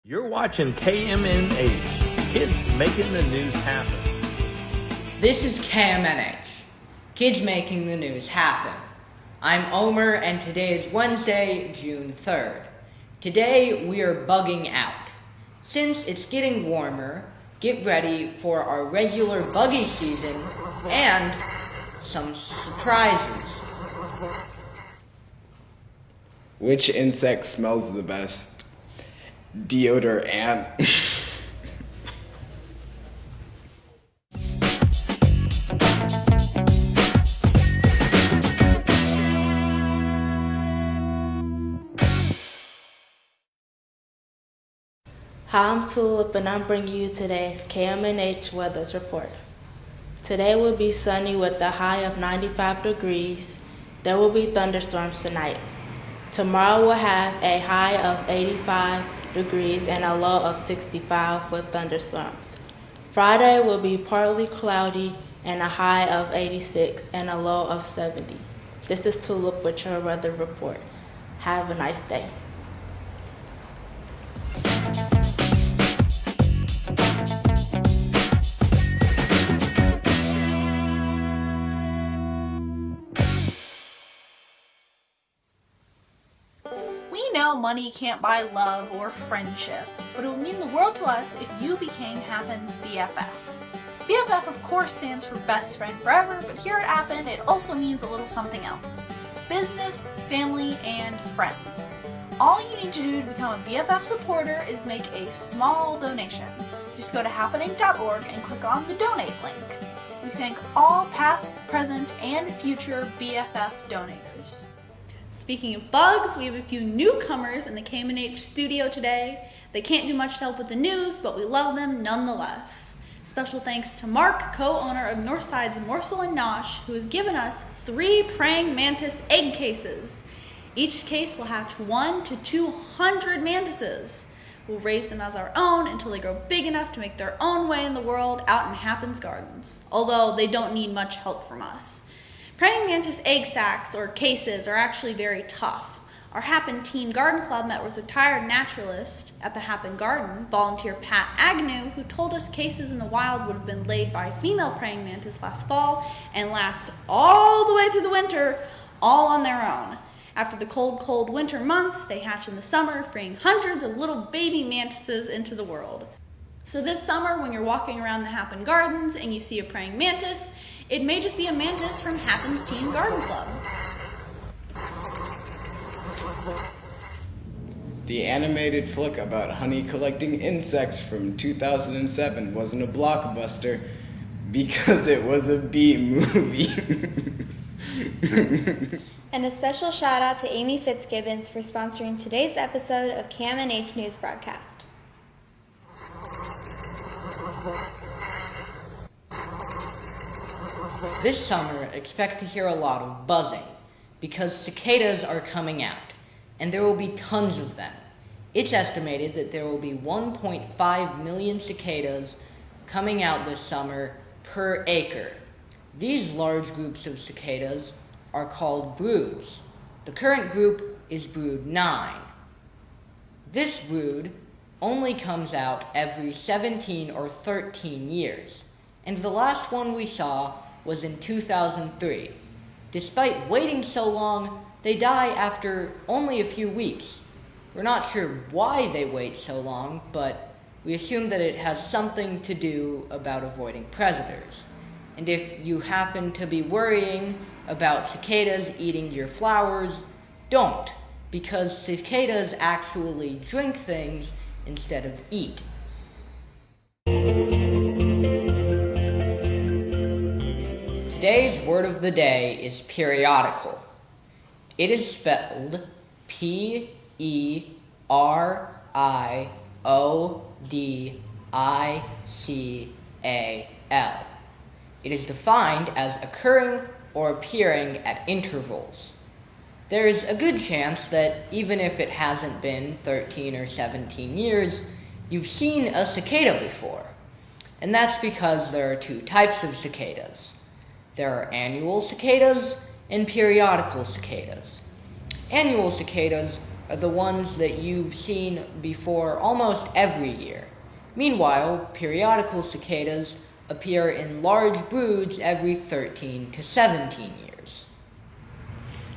You're watching KMNH, Kids Making the News Happen. This is KMNH, Kids Making the News Happen. I'm OMER, and today is Wednesday, June 3rd. Today we are bugging out. Since it's getting warmer, get ready for our regular buggy season and some surprises. Which insect smells the best? Deodorant. Hi, I'm TULIP, and I'm bringing you today's KMNH weather report. Today will be sunny with a high of 95 degrees. There will be thunderstorms tonight. Tomorrow we'll have a high of 85 degrees and a low of 65 with thunderstorms. Friday will be partly cloudy and a high of 86 and a low of 70. This is TULIP with your weather report. Have a nice day. We know money can't buy love or friendship, but it would mean the world to us if you became Happen's BFF. BFF of course stands for best friend forever, but here at Happen it also means a little something else. Business, family, and friends. All you need to do to become a BFF supporter is make a small donation. Just go to happening.org and click on the donate link. We thank all past, present, and future BFF donators. Speaking of bugs, we have a few newcomers in the KMNH studio today. They can't do much to help with the news, but we love them nonetheless. Special thanks to Mark, co-owner of Northside's Morsel and Nosh, who has given us 3 praying mantis egg cases. Each case will hatch 1 to 200 mantises. We'll raise them as our own until they grow big enough to make their own way in the world out in Happen's gardens, although they don't need much help from us. Praying mantis egg sacs, or cases, are actually very tough. Our Happen Teen Garden Club met with retired naturalist at the Happen Garden, volunteer Pat Agnew, who told us cases in the wild would have been laid by female praying mantis last fall and last all the way through the winter, all on their own. After the cold winter months, they hatch in the summer, freeing hundreds of little baby mantises into the world. So this summer, when you're walking around the Happen Gardens and you see a praying mantis, it may just be a mantis from Happen's Teen Garden Club. The animated flick about honey collecting insects from 2007 wasn't a blockbuster because it was a B movie. And a special shout out to Amy Fitzgibbons for sponsoring today's episode of KMNH News Broadcast. This summer, expect to hear a lot of buzzing, because cicadas are coming out, and there will be tons of them. It's estimated that there will be 1.5 million cicadas coming out this summer per acre. These large groups of cicadas are called broods. The current group is brood 9. This brood only comes out every 17 or 13 years, and the last one we saw was in 2003. Despite waiting so long, they die after only a few weeks. We're not sure why they wait so long, but we assume that it has something to do about avoiding predators. And if you happen to be worrying about cicadas eating your flowers, don't, because cicadas actually drink things instead of eat. Today's word of the day is periodical. It is spelled P-E-R-I-O-D-I-C-A-L. It is defined as occurring or appearing at intervals. There is a good chance that even if it hasn't been 13 or 17 years, you've seen a cicada before. And that's because there are 2 types of cicadas. There are annual cicadas and periodical cicadas. Annual cicadas are the ones that you've seen before almost every year. Meanwhile, periodical cicadas appear in large broods every 13 to 17 years.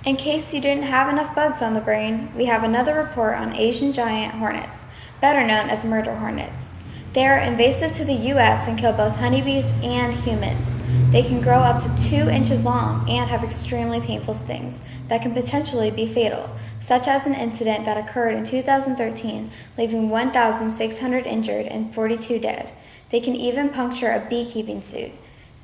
In case you didn't have enough bugs on the brain, we have another report on Asian giant hornets, better known as murder hornets. They are invasive to the U.S. and kill both honeybees and humans. They can grow up to 2 inches long and have extremely painful stings that can potentially be fatal, such as an incident that occurred in 2013, leaving 1,600 injured and 42 dead. They can even puncture a beekeeping suit.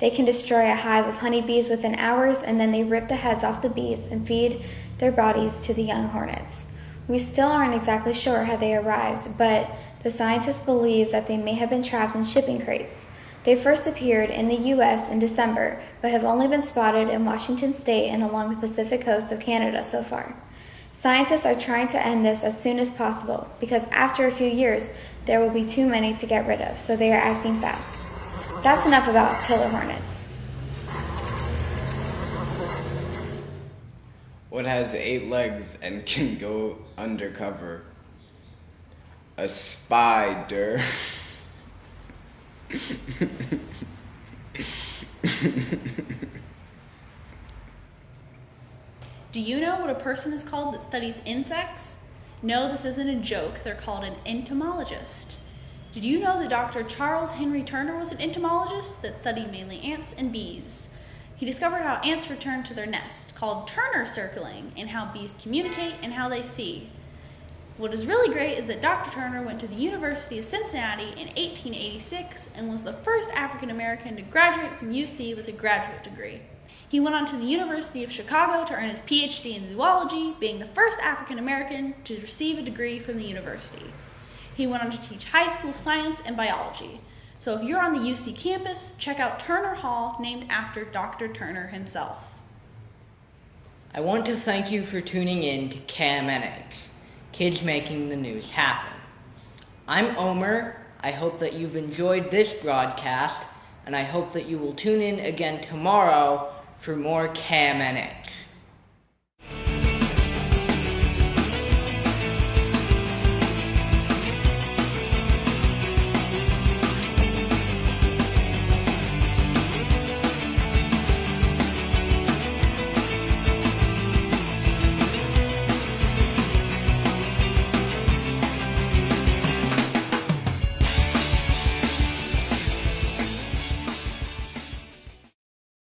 They can destroy a hive of honeybees within hours, and then they rip the heads off the bees and feed their bodies to the young hornets. We still aren't exactly sure how they arrived, but the scientists believe that they may have been trapped in shipping crates. They first appeared in the U.S. in December, but have only been spotted in Washington state and along the Pacific coast of Canada so far. Scientists are trying to end this as soon as possible, because after a few years, there will be too many to get rid of, so they are acting fast. That's enough about killer hornets. What has 8 legs and can go undercover? A spider. Do you know what a person is called that studies insects? No, this isn't a joke. They're called an entomologist. Did you know that Dr. Charles Henry Turner was an entomologist that studied mainly ants and bees? He discovered how ants return to their nest, called Turner circling, and how bees communicate and how they see. What is really great is that Dr. Turner went to the University of Cincinnati in 1886 and was the first African American to graduate from UC with a graduate degree. He went on to the University of Chicago to earn his PhD in zoology, being the first African American to receive a degree from the university. He went on to teach high school science and biology. So if you're on the UC campus, check out Turner Hall, named after Dr. Turner himself. I want to thank you for tuning in to KMNH, Kids Making the News Happen. I'm OMER. I hope that you've enjoyed this broadcast, and I hope that you will tune in again tomorrow for more KMNH.